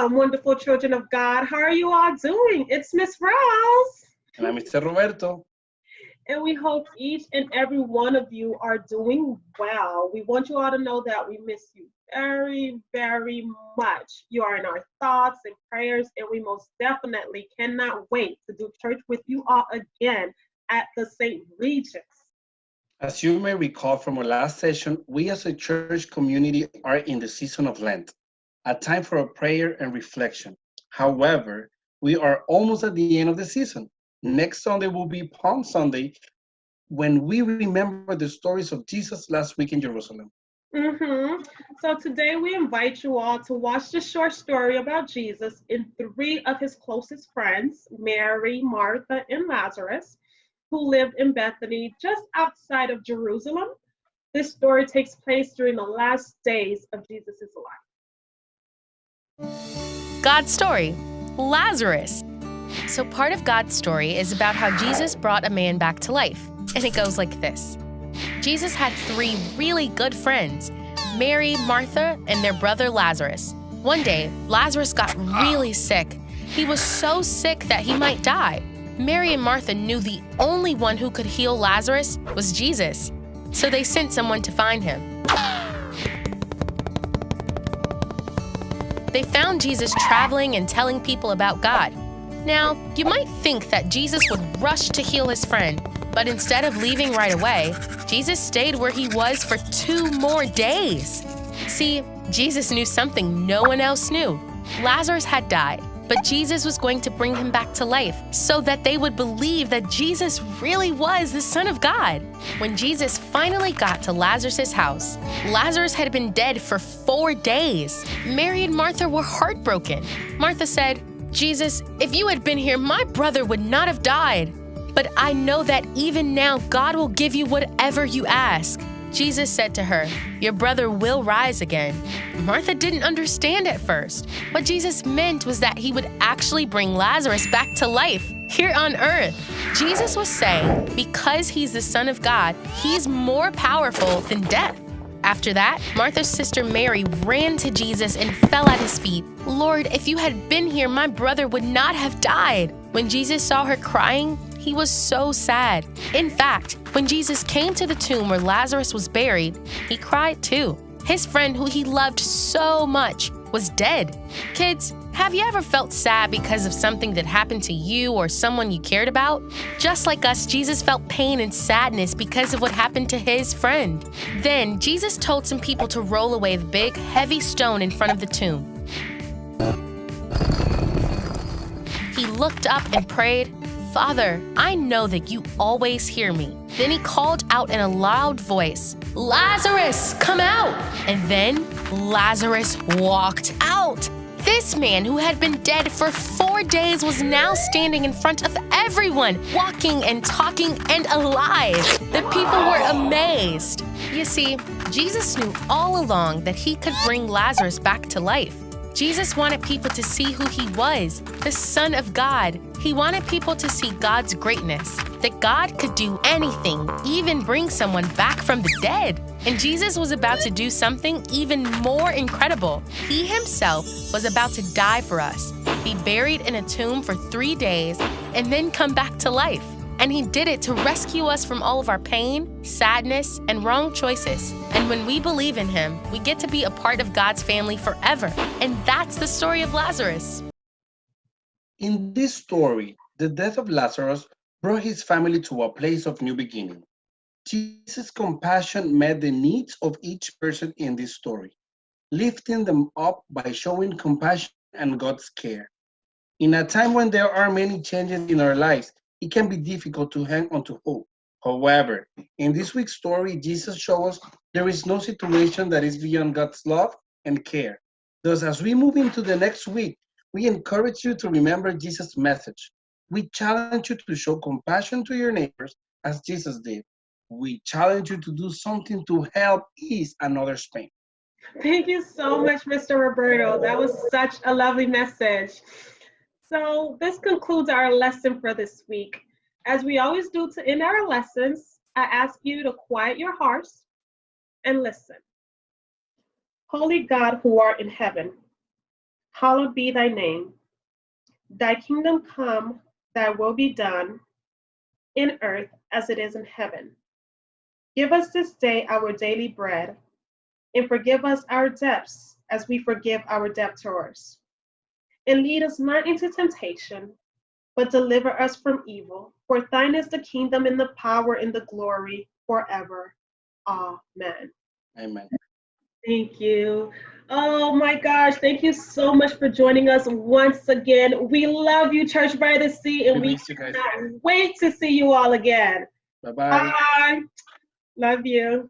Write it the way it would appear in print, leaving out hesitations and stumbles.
Welcome, wonderful children of God. How are you all doing? It's Miss Rose. And I'm Mr. Roberto. And we hope each and every one of you are doing well. We want you all to know that we miss you very, very much. You are in our thoughts and prayers, and we most definitely cannot wait to do church with you all again at the St. Regis. As you may recall from our last session, we as a church community are in the season of Lent, a time for a prayer and reflection. However, we are almost at the end of the season. Next Sunday will be Palm Sunday, when we remember the stories of Jesus last week in Jerusalem. So today we invite you all to watch the short story about Jesus and three of his closest friends, Mary, Martha, and Lazarus, who lived in Bethany just outside of Jerusalem. This story takes place during the last days of Jesus' life. God's story, Lazarus. So part of God's story is about how Jesus brought a man back to life. And it goes like this. Jesus had three really good friends, Mary, Martha, and their brother Lazarus. One day, Lazarus got really sick. He was so sick that he might die. Mary and Martha knew the only one who could heal Lazarus was Jesus. So they sent someone to find him. They found Jesus traveling and telling people about God. Now, you might think that Jesus would rush to heal his friend, but instead of leaving right away, Jesus stayed where he was for 2 more days. See, Jesus knew something no one else knew. Lazarus had died, but Jesus was going to bring him back to life so that they would believe that Jesus really was the Son of God. When Jesus finally got to Lazarus' house, Lazarus had been dead for 4 days. Mary and Martha were heartbroken. Martha said, "Jesus, if you had been here, my brother would not have died. But I know that even now God will give you whatever you ask." Jesus said to her, "Your brother will rise again." Martha didn't understand at first. What Jesus meant was that he would actually bring Lazarus back to life here on earth. Jesus was saying, because he's the Son of God, he's more powerful than death. After that, Martha's sister Mary ran to Jesus and fell at his feet. "Lord, if you had been here, my brother would not have died." When Jesus saw her crying, he was so sad. In fact, when Jesus came to the tomb where Lazarus was buried, he cried too. His friend, who he loved so much, was dead. Kids, have you ever felt sad because of something that happened to you or someone you cared about? Just like us, Jesus felt pain and sadness because of what happened to his friend. Then, Jesus told some people to roll away the big, heavy stone in front of the tomb. He looked up and prayed, "Father, I know that you always hear me." Then he called out in a loud voice, "Lazarus, come out!" And then Lazarus walked out. This man who had been dead for 4 days was now standing in front of everyone, walking and talking and alive. The people were amazed. You see, Jesus knew all along that he could bring Lazarus back to life. Jesus wanted people to see who he was, the Son of God. He wanted people to see God's greatness, that God could do anything, even bring someone back from the dead. And Jesus was about to do something even more incredible. He himself was about to die for us, be buried in a tomb for 3 days, and then come back to life. And he did it to rescue us from all of our pain, sadness, and wrong choices. And when we believe in him, we get to be a part of God's family forever. And that's the story of Lazarus. In this story, the death of Lazarus brought his family to a place of new beginning. Jesus' compassion met the needs of each person in this story, lifting them up by showing compassion and God's care. In a time when there are many changes in our lives, it can be difficult to hang on to hope. However, in this week's story, Jesus shows us there is no situation that is beyond God's love and care. Thus, as we move into the next week, we encourage you to remember Jesus' message. We challenge you to show compassion to your neighbors as Jesus did. We challenge you to do something to help ease another's pain. Thank you so much, Mr. Roberto. That was such a lovely message. So this concludes our lesson for this week. As we always do to end our lessons, I ask you to quiet your hearts and listen. Holy God who art in heaven, Hallowed be thy name. Thy kingdom come, thy will be done in earth as it is in heaven. Give us this day our daily bread, and forgive us our debts as we forgive our debtors. And lead us not into temptation, but deliver us from evil. For thine is the kingdom and the power and the glory forever. Amen. Amen. Thank you. Oh my gosh, thank you so much for joining us once again. We love you, Church by the Sea, and We we miss you guys. cannot wait to see you all again. Bye-bye. Bye. Love you.